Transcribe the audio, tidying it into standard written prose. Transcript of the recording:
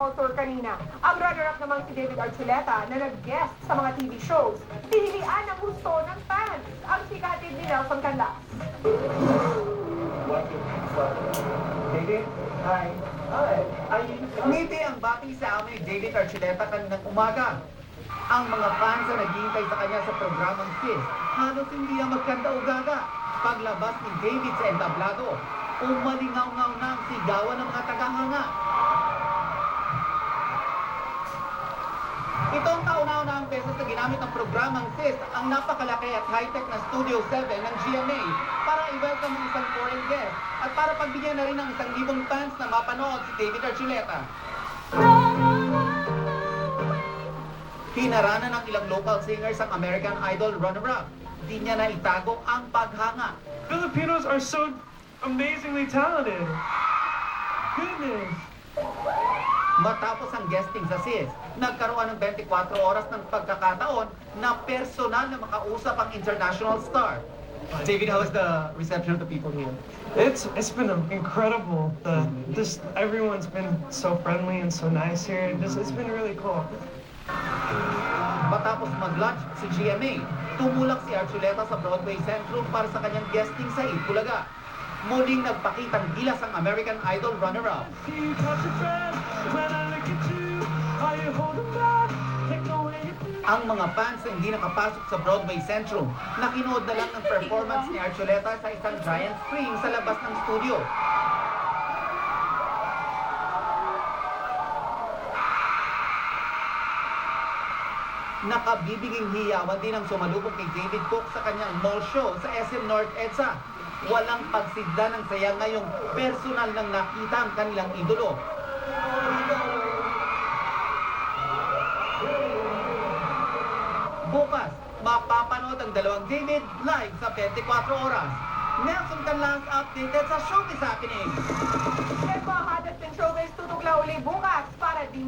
Author kanina. Ang runner-up naman si David Archuleta na nag-guest sa mga TV shows. Pinilian ang gusto ng fans. Ang sikatid ni Nelson Canlas. David? Hi. Ngiti ang bati sa amin ni David Archuleta kaninang umaga. Ang mga fans na naghihintay sa kanya sa programang Kiss, halos hindi ang magkanta o gaga. Paglabas ni David sa entablado, umalingaw-ngaw na ang sigawan ng mga tagahanga. Ito ang kauna-unahang beses na ginamit ng programang CIS, ang napakalaki at high-tech na Studio 7 ng GMA para i-welcome ang isang foreign guest at para pagbigyan na rin ng 1,000 fans na mapanood si David Archuleta. Hinaranan ng ilang local singers ang American Idol runner-up. Di niya na itago ang paghanga. Filipinos are so amazingly talented. Goodness. Matapos ang guesting sa CIS, nagkaroon ng 24 oras ng pagkakataon na personal na makausap ang international star. David, how was the reception of the people here? It's been incredible. Everyone's been so friendly and so nice here. It's been really cool. Matapos mag-lunch si GMA, tumulak si Archuleta sa Broadway Centrum para sa kanyang guesting sa Itbulaga. Muling nagpakitang gilas ang American Idol runner-up. Ang mga fans na hindi nakapasok sa Broadway Centrum, nakinood na lang ng performance ni Archuleta sa isang giant screen sa labas ng studio. Nakabibiging hiyawan din ang sumalubong kay David Cook sa kanyang mall show sa SM North EDSA. Walang pagsigda ng saya ngayong personal nang nakita ang kanilang idolo. Bukas, mapapanood ang dalawang David live sa 24 oras. Nelson Canlas updated sa Showbiz Happening. Ito ang hadas ng showbiz. Tutok na uli bukas para di